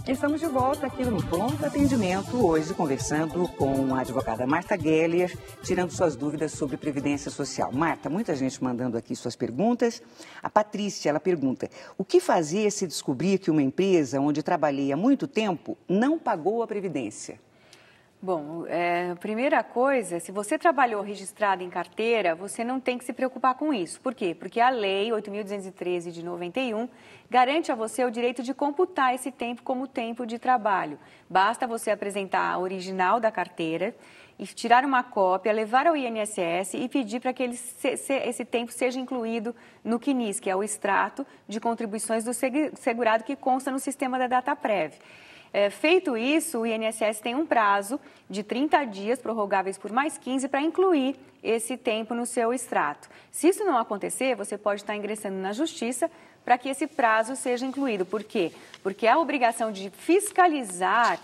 Estamos de volta aqui no Pronto Atendimento, hoje conversando com a advogada Marta Geller, tirando suas dúvidas sobre Previdência Social. Marta, muita gente mandando aqui suas perguntas. A Patrícia, ela pergunta, o que fazer se descobrir que uma empresa onde trabalhei há muito tempo não pagou a Previdência? Bom, primeira coisa, se você trabalhou registrado em carteira, você não tem que se preocupar com isso. Por quê? Porque a Lei 8.213 de 91 garante a você o direito de computar esse tempo como tempo de trabalho. Basta você apresentar a original da carteira e tirar uma cópia, levar ao INSS e pedir para que esse tempo seja incluído no CNIS, que é o extrato de contribuições do segurado que consta no sistema da DataPrev. Feito isso, o INSS tem um prazo de 30 dias, prorrogáveis por mais 15, para incluir esse tempo no seu extrato. Se isso não acontecer, você pode estar ingressando na Justiça para que esse prazo seja incluído. Por quê? Porque a obrigação de fiscalizar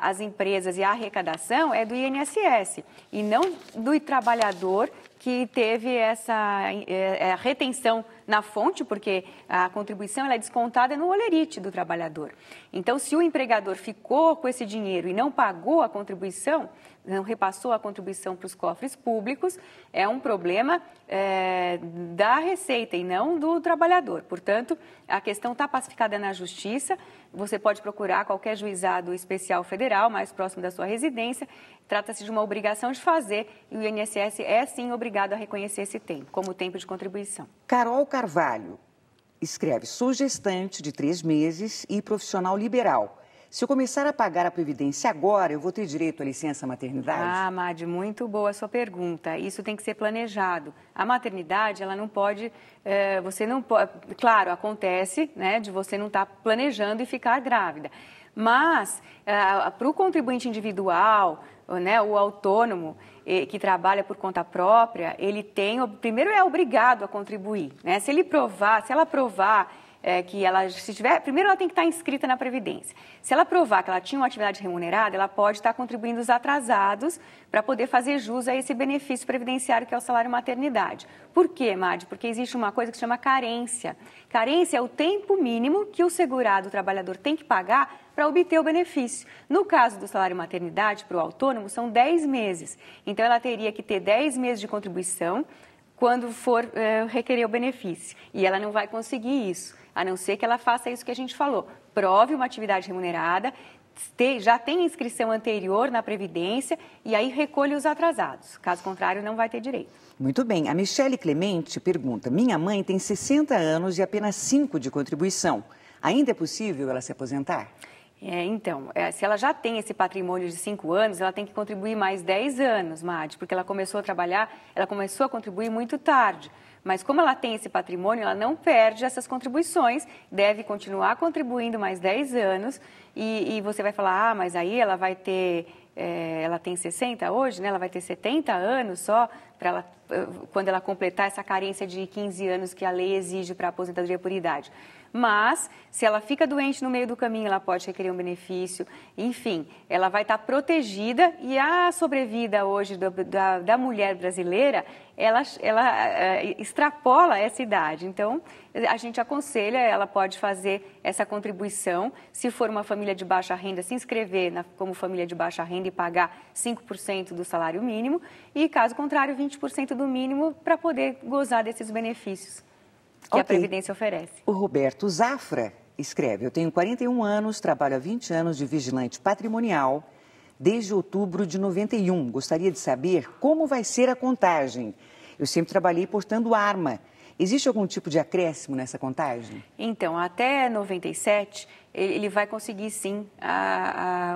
as empresas e a arrecadação é do INSS e não do trabalhador que teve essa retenção na fonte, porque a contribuição ela é descontada no holerite do trabalhador. Então, se o empregador ficou com esse dinheiro e não pagou a contribuição, não repassou a contribuição para os cofres públicos, é um problema da Receita e não do trabalhador. Portanto, a questão está pacificada na Justiça, você pode procurar qualquer juizado especial federal mais próximo da sua residência, trata-se de uma obrigação de fazer e o INSS é sim obrigado a reconhecer esse tempo como tempo de contribuição. Carol Carvalho escreve, sou gestante de 3 meses e profissional liberal. Se eu começar a pagar a Previdência agora, eu vou ter direito à licença maternidade? Ah, Madi, muito boa a sua pergunta. Isso tem que ser planejado. A maternidade, ela não pode, você não pode, claro, acontece, né, de você não estar planejando e ficar grávida. Mas, para o contribuinte individual, né, o autônomo que trabalha por conta própria, ele tem, primeiro é obrigado a contribuir, né? Se ela provar que ela, primeiro ela tem que estar inscrita na Previdência. Se ela provar que ela tinha uma atividade remunerada, ela pode estar contribuindo os atrasados para poder fazer jus a esse benefício previdenciário que é o salário maternidade. Por quê, Madi? Porque existe uma coisa que se chama carência. Carência é o tempo mínimo que o segurado, o trabalhador, tem que pagar para obter o benefício. No caso do salário maternidade, para o autônomo, são 10 meses. Então, ela teria que ter 10 meses de contribuição quando for requerer o benefício. E ela não vai conseguir isso, a não ser que ela faça isso que a gente falou. Prove uma atividade remunerada, já tem inscrição anterior na Previdência e aí recolhe os atrasados. Caso contrário, não vai ter direito. Muito bem. A Michele Clemente pergunta, minha mãe tem 60 anos e apenas 5 de contribuição. Ainda é possível ela se aposentar? Então, se ela já tem esse patrimônio de 5 anos, ela tem que contribuir mais 10 anos, Madi, porque ela começou a trabalhar, ela começou a contribuir muito tarde. Mas como ela tem esse patrimônio, ela não perde essas contribuições, deve continuar contribuindo mais 10 anos e você vai falar, mas aí ela vai ter, ela tem 60 hoje, né? Ela vai ter 70 anos só, quando ela completar essa carência de 15 anos que a lei exige para a aposentadoria por idade. Mas, se ela fica doente no meio do caminho, ela pode requerer um benefício. Enfim, ela vai estar protegida e a sobrevida hoje da mulher brasileira, ela extrapola essa idade. Então, a gente aconselha, ela pode fazer essa contribuição. Se for uma família de baixa renda, se inscrever como família de baixa renda e pagar 5% do salário mínimo. E, caso contrário, 20% do mínimo para poder gozar desses benefícios que a Previdência oferece. O Roberto Zafra escreve, eu tenho 41 anos, trabalho há 20 anos de vigilante patrimonial, desde outubro de 91. Gostaria de saber como vai ser a contagem. Eu sempre trabalhei portando arma. Existe algum tipo de acréscimo nessa contagem? Então, até 97, ele vai conseguir sim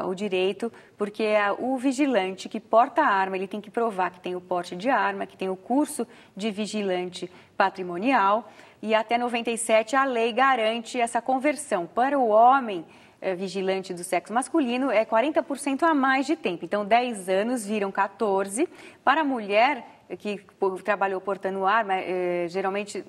o direito, porque o vigilante que porta a arma, ele tem que provar que tem o porte de arma, que tem o curso de vigilante patrimonial, e até 97 a lei garante essa conversão. Para o homem vigilante do sexo masculino é 40% a mais de tempo, então 10 anos viram 14. Para a mulher que trabalhou portando arma, geralmente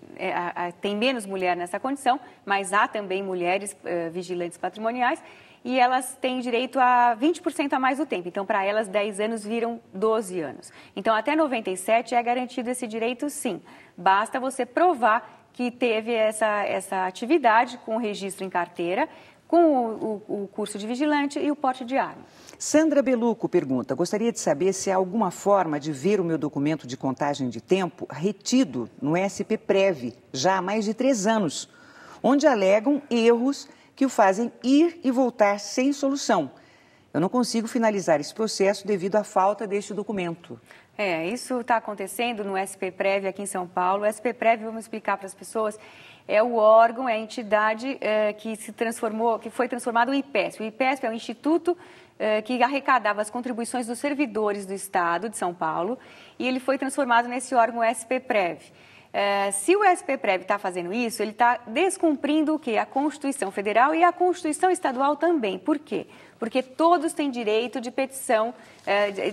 tem menos mulher nessa condição, mas há também mulheres vigilantes patrimoniais e elas têm direito a 20% a mais do tempo. Então, para elas, 10 anos viram 12 anos. Então, até 97 é garantido esse direito, sim. Basta você provar que teve essa atividade com registro em carteira, com o curso de vigilante e o porte de arma. Sandra Beluco pergunta, gostaria de saber se há alguma forma de ver o meu documento de contagem de tempo retido no SP-Prev, já há mais de 3 anos, onde alegam erros que o fazem ir e voltar sem solução. Eu não consigo finalizar esse processo devido à falta deste documento. Isso está acontecendo no SP-Prev aqui em São Paulo. O SP-Prev, vamos explicar para as pessoas, é o órgão, é a entidade que foi transformado em IPESP. O IPESP é o Instituto que arrecadava as contribuições dos servidores do Estado de São Paulo e ele foi transformado nesse órgão SP-Prev. Se o SP-Prev está fazendo isso, ele está descumprindo o quê? A Constituição Federal e a Constituição Estadual também. Por quê? Porque todos têm direito de petição,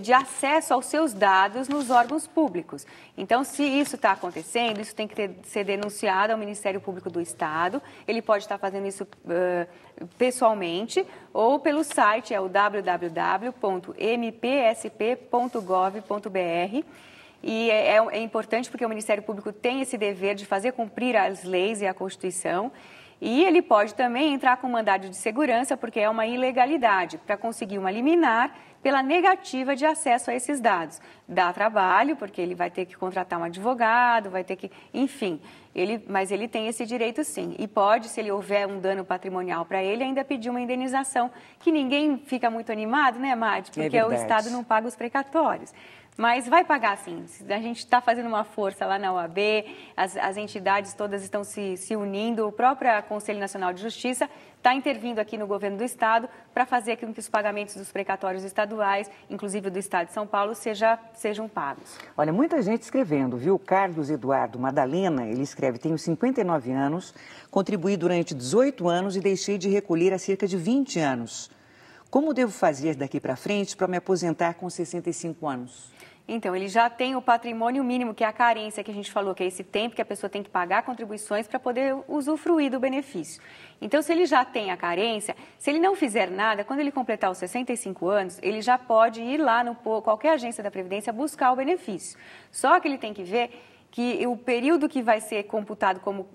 de acesso aos seus dados nos órgãos públicos. Então, se isso está acontecendo, isso tem que ser denunciado ao Ministério Público do Estado. Ele pode estar fazendo isso pessoalmente ou pelo site, é o www.mpsp.gov.br. E é importante porque o Ministério Público tem esse dever de fazer cumprir as leis e a Constituição. E ele pode também entrar com mandado de segurança, porque é uma ilegalidade, para conseguir uma liminar pela negativa de acesso a esses dados. Dá trabalho, porque ele vai ter que contratar um advogado, vai ter que... Enfim, mas ele tem esse direito sim. E pode, se ele houver um dano patrimonial para ele, ainda pedir uma indenização, que ninguém fica muito animado, né, Madi? Porque o Estado não paga os precatórios. Mas vai pagar sim. A gente está fazendo uma força lá na OAB, as entidades todas estão se unindo, o próprio Conselho Nacional de Justiça está intervindo aqui no governo do Estado para fazer com que os pagamentos dos precatórios estaduais, inclusive do Estado de São Paulo, sejam pagos. Olha, muita gente escrevendo, viu? Carlos Eduardo Madalena, ele escreve, tenho 59 anos, contribuí durante 18 anos e deixei de recolher há cerca de 20 anos. Como devo fazer daqui para frente para me aposentar com 65 anos? Então, ele já tem o patrimônio mínimo, que é a carência que a gente falou, que é esse tempo que a pessoa tem que pagar contribuições para poder usufruir do benefício. Então, se ele já tem a carência, se ele não fizer nada, quando ele completar os 65 anos, ele já pode ir lá no qualquer agência da Previdência buscar o benefício. Só que ele tem que ver que o período que vai ser computado como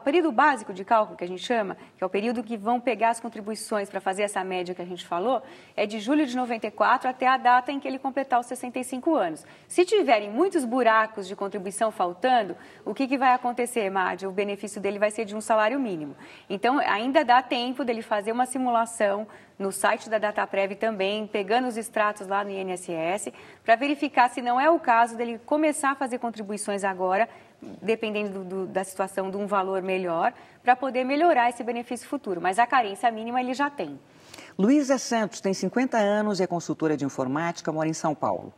período básico de cálculo, que a gente chama, que é o período que vão pegar as contribuições para fazer essa média que a gente falou, é de julho de 94 até a data em que ele completar os 65 anos. Se tiverem muitos buracos de contribuição faltando, o que vai acontecer, Madi? O benefício dele vai ser de um salário mínimo. Então, ainda dá tempo dele fazer uma simulação no site da Dataprev também, pegando os extratos lá no INSS, para verificar se não é o caso dele começar a fazer contribuições agora, dependendo da situação, de um valor melhor, para poder melhorar esse benefício futuro. Mas a carência mínima ele já tem. Luísa Santos tem 50 anos e é consultora de informática, mora em São Paulo.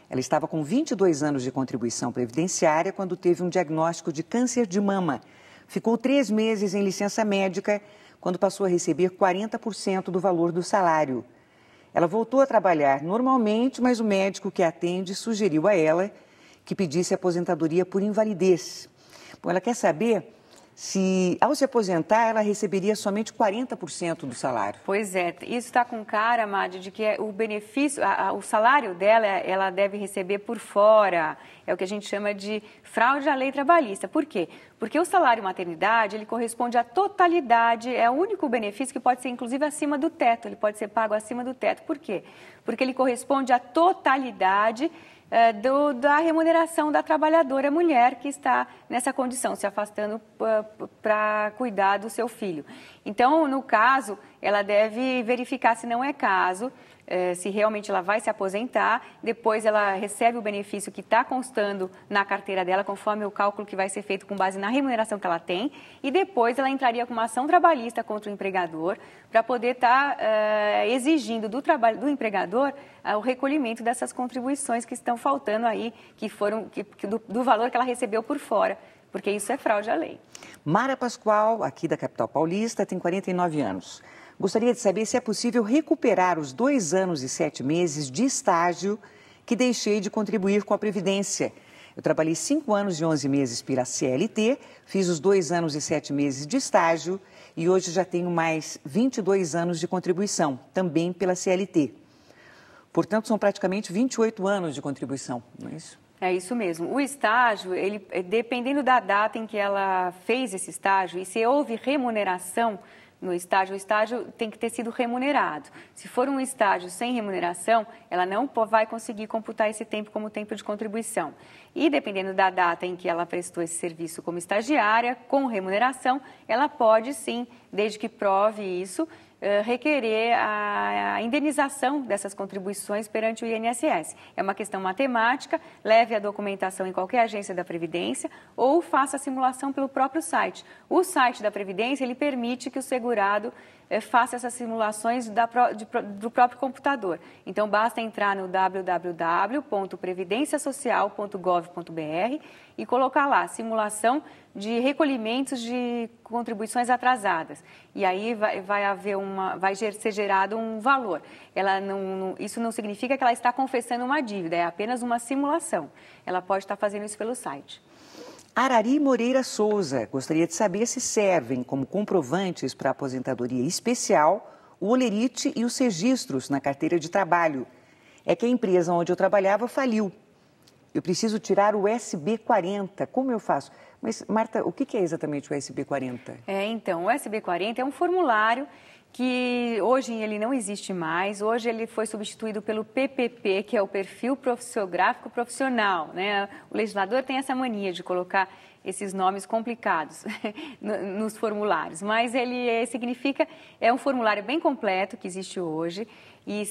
Ela estava com 22 anos de contribuição previdenciária quando teve um diagnóstico de câncer de mama. Ficou 3 meses em licença médica, quando passou a receber 40% do valor do salário. Ela voltou a trabalhar normalmente, mas o médico que a atende sugeriu a ela que pedisse aposentadoria por invalidez. Bom, ela quer saber se, ao se aposentar, ela receberia somente 40% do salário. Pois é, isso está com cara, Madi, de que o benefício, o salário dela, ela deve receber por fora. É o que a gente chama de fraude à lei trabalhista. Por quê? Porque o salário maternidade, ele corresponde à totalidade, é o único benefício que pode ser, inclusive, acima do teto. Ele pode ser pago acima do teto. Por quê? Porque ele corresponde à totalidade da remuneração da trabalhadora mulher que está nessa condição, se afastando para cuidar do seu filho. Então, no caso, ela deve verificar se não é caso, se realmente ela vai se aposentar, depois ela recebe o benefício que está constando na carteira dela, conforme o cálculo que vai ser feito com base na remuneração que ela tem, e depois ela entraria com uma ação trabalhista contra o empregador para poder estar exigindo do empregador o recolhimento dessas contribuições que estão faltando aí, do valor que ela recebeu por fora, porque isso é fraude à lei. Mara Pascoal, aqui da capital paulista, tem 49 anos. Gostaria de saber se é possível recuperar os 2 anos e 7 meses de estágio que deixei de contribuir com a Previdência. Eu trabalhei 5 anos e 11 meses pela CLT, fiz os 2 anos e 7 meses de estágio e hoje já tenho mais 22 anos de contribuição, também pela CLT. Portanto, são praticamente 28 anos de contribuição, não é isso? É isso mesmo. O estágio, dependendo da data em que ela fez esse estágio e se houve remuneração no estágio, o estágio tem que ter sido remunerado. Se for um estágio sem remuneração, ela não vai conseguir computar esse tempo como tempo de contribuição. E dependendo da data em que ela prestou esse serviço como estagiária, com remuneração, ela pode sim, desde que prove isso, requerer a indenização dessas contribuições perante o INSS. É uma questão matemática, leve a documentação em qualquer agência da Previdência ou faça a simulação pelo próprio site. O site da Previdência, ele permite que o segurado faça essas simulações do próprio computador. Então, basta entrar no www.previdenciasocial.gov.br e colocar lá, simulação de recolhimentos de contribuições atrasadas. E aí vai ser gerado um valor. Isso não significa que ela está confessando uma dívida, é apenas uma simulação. Ela pode estar fazendo isso pelo site. Arari Moreira Souza gostaria de saber se servem como comprovantes para a aposentadoria especial o holerite e os registros na carteira de trabalho. É que a empresa onde eu trabalhava faliu. Eu preciso tirar o SB40. Como eu faço? Mas, Marta, o que é exatamente o SB40? Então, o SB40 é um formulário que hoje ele não existe mais. Hoje ele foi substituído pelo PPP, que é o Perfil Profissiográfico Profissional, né? O legislador tem essa mania de colocar esses nomes complicados nos formulários, mas ele é um formulário bem completo que existe hoje e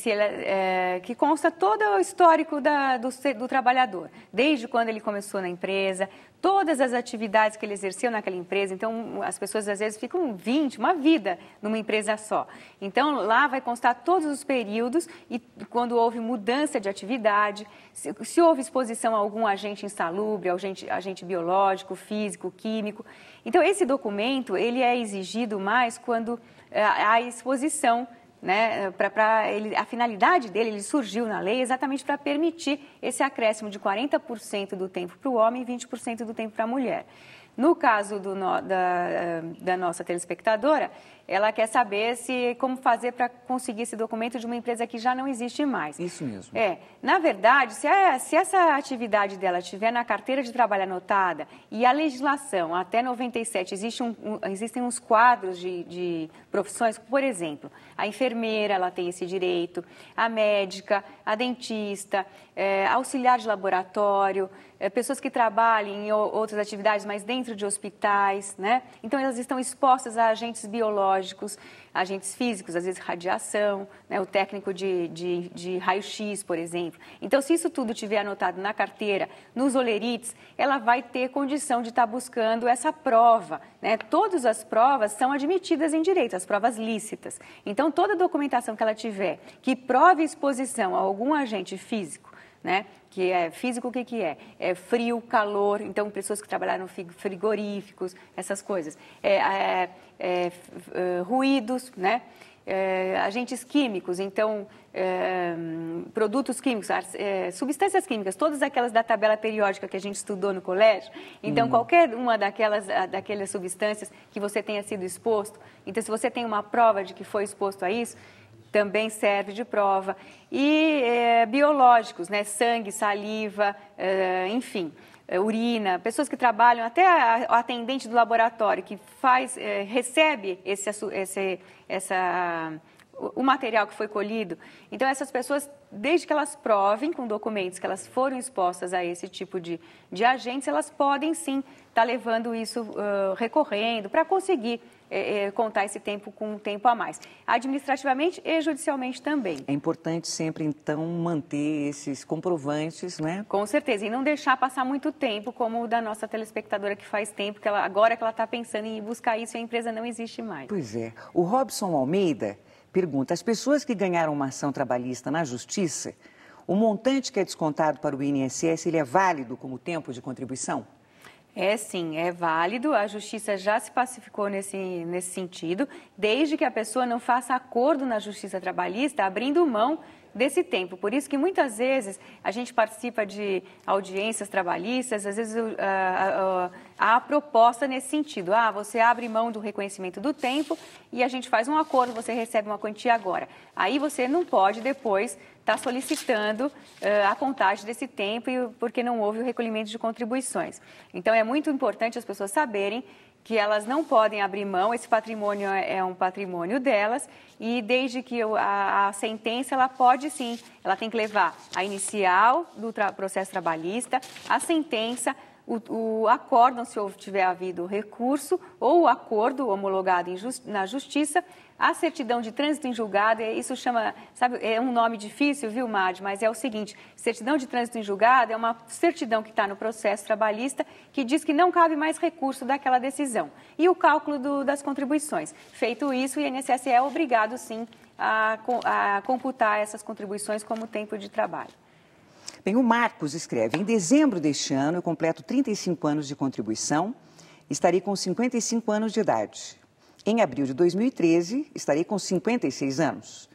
que consta todo o histórico do trabalhador, desde quando ele começou na empresa, todas as atividades que ele exerceu naquela empresa. Então, as pessoas às vezes ficam uma vida numa empresa só. Então, lá vai constar todos os períodos e quando houve mudança de atividade, se houve exposição a algum agente insalubre, agente biológico, físico, químico. Então, esse documento, ele é exigido mais quando há exposição, né? A finalidade dele, ele surgiu na lei exatamente para permitir esse acréscimo de 40% do tempo para o homem e 20% do tempo para a mulher. No caso da nossa telespectadora, ela quer saber como fazer para conseguir esse documento de uma empresa que já não existe mais. Isso mesmo. Na verdade, se essa atividade dela estiver na carteira de trabalho anotada e a legislação até 97, existem uns quadros de profissões, por exemplo, a enfermeira, ela tem esse direito, a médica, a dentista, auxiliar de laboratório, pessoas que trabalham em outras atividades, mas dentro de hospitais, né? Então, elas estão expostas a agentes biológicos, agentes físicos, às vezes radiação, né? O técnico de raio-x, por exemplo. Então, se isso tudo estiver anotado na carteira, nos olerites, ela vai ter condição de estar buscando essa prova, né? Todas as provas são admitidas em direito, as provas lícitas. Então, toda documentação que ela tiver que prove exposição a algum agente físico, né? Que é físico, o que é? É frio, calor, então pessoas que trabalharam frigoríficos, essas coisas. Ruídos, né? Agentes químicos, então produtos químicos, substâncias químicas, todas aquelas da tabela periódica que a gente estudou no colégio. Então, qualquer uma daquelas substâncias que você tenha sido exposto, então se você tem uma prova de que foi exposto a isso, também serve de prova. E biológicos, né? Sangue, saliva, enfim, urina, pessoas que trabalham, até o atendente do laboratório que recebe o material que foi colhido. Então, essas pessoas, desde que elas provem com documentos que elas foram expostas a esse tipo de agentes, elas podem sim estar levando isso, recorrendo, para conseguir contar esse tempo com um tempo a mais, administrativamente e judicialmente também. É importante sempre, então, manter esses comprovantes, né? Com certeza, e não deixar passar muito tempo, como o da nossa telespectadora, que faz tempo, agora que ela está pensando em buscar isso e a empresa não existe mais. Pois é. O Robson Almeida pergunta, as pessoas que ganharam uma ação trabalhista na Justiça, o montante que é descontado para o INSS, ele é válido como tempo de contribuição? Sim, é válido, a Justiça já se pacificou nesse sentido, desde que a pessoa não faça acordo na Justiça Trabalhista, abrindo mão desse tempo. Por isso que muitas vezes a gente participa de audiências trabalhistas, às vezes a proposta nesse sentido. Você abre mão do reconhecimento do tempo e a gente faz um acordo, você recebe uma quantia agora. Aí você não pode depois estar solicitando a contagem desse tempo porque não houve o recolhimento de contribuições. Então, é muito importante as pessoas saberem que elas não podem abrir mão, esse patrimônio é um patrimônio delas e desde que a sentença, ela pode sim, ela tem que levar a inicial do processo trabalhista, a sentença, o acórdão, se tiver havido recurso, ou o acordo homologado na justiça, a certidão de trânsito em julgado, isso chama, sabe, é um nome difícil, viu, Madi, mas é o seguinte, certidão de trânsito em julgado é uma certidão que está no processo trabalhista que diz que não cabe mais recurso daquela decisão. E o cálculo das contribuições. Feito isso, o INSS é obrigado, sim, a computar essas contribuições como tempo de trabalho. Bem, o Marcos escreve, em dezembro deste ano eu completo 35 anos de contribuição, estarei com 55 anos de idade. Em abril de 2013, estarei com 56 anos.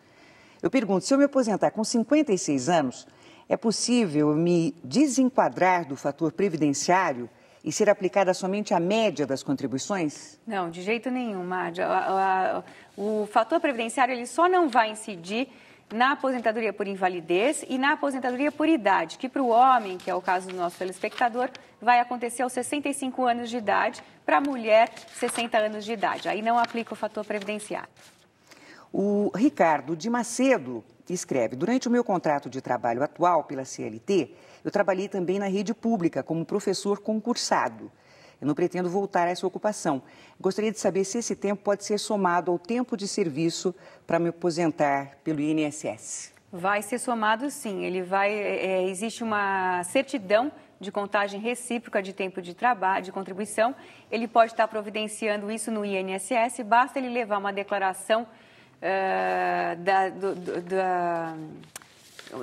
Eu pergunto, se eu me aposentar com 56 anos, é possível me desenquadrar do fator previdenciário e ser aplicada somente a média das contribuições? Não, de jeito nenhum, Madi. O fator previdenciário ele só não vai incidir na aposentadoria por invalidez e na aposentadoria por idade, que para o homem, que é o caso do nosso telespectador, vai acontecer aos 65 anos de idade, para a mulher, 60 anos de idade. Aí não aplica o fator previdenciário. O Ricardo de Macedo escreve, durante o meu contrato de trabalho atual pela CLT, eu trabalhei também na rede pública como professor concursado. Eu não pretendo voltar a essa ocupação. Gostaria de saber se esse tempo pode ser somado ao tempo de serviço para me aposentar pelo INSS. Vai ser somado, sim. Existe uma certidão de contagem recíproca de tempo de trabalho, de contribuição. Ele pode estar providenciando isso no INSS, basta ele levar uma declaração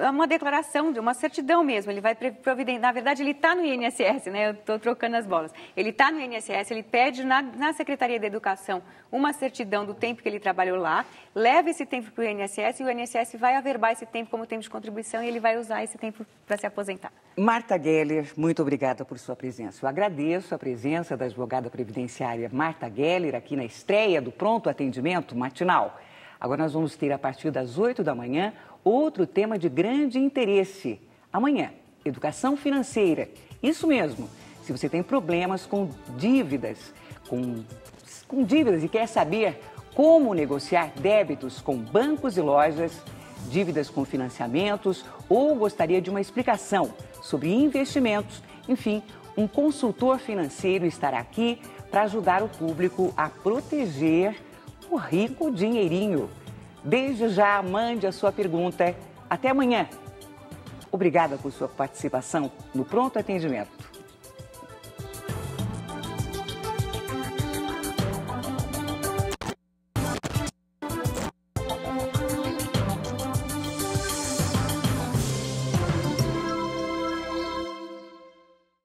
uma declaração, de uma certidão mesmo, ele vai providenciar, na verdade ele está no INSS, né? Eu estou trocando as bolas, ele está no INSS, ele pede na Secretaria da Educação uma certidão do tempo que ele trabalhou lá, leva esse tempo para o INSS e o INSS vai averbar esse tempo como tempo de contribuição e ele vai usar esse tempo para se aposentar. Marta Geller, muito obrigada por sua presença. Eu agradeço a presença da advogada previdenciária Marta Geller aqui na estreia do Pronto Atendimento Matinal. Agora nós vamos ter, a partir das 8 da manhã, outro tema de grande interesse. Amanhã, educação financeira. Isso mesmo, se você tem problemas com dívidas, e quer saber como negociar débitos com bancos e lojas, dívidas com financiamentos ou gostaria de uma explicação sobre investimentos, enfim, um consultor financeiro estará aqui para ajudar o público a proteger o rico dinheirinho. Desde já, mande a sua pergunta. Até amanhã. Obrigada por sua participação no Pronto Atendimento.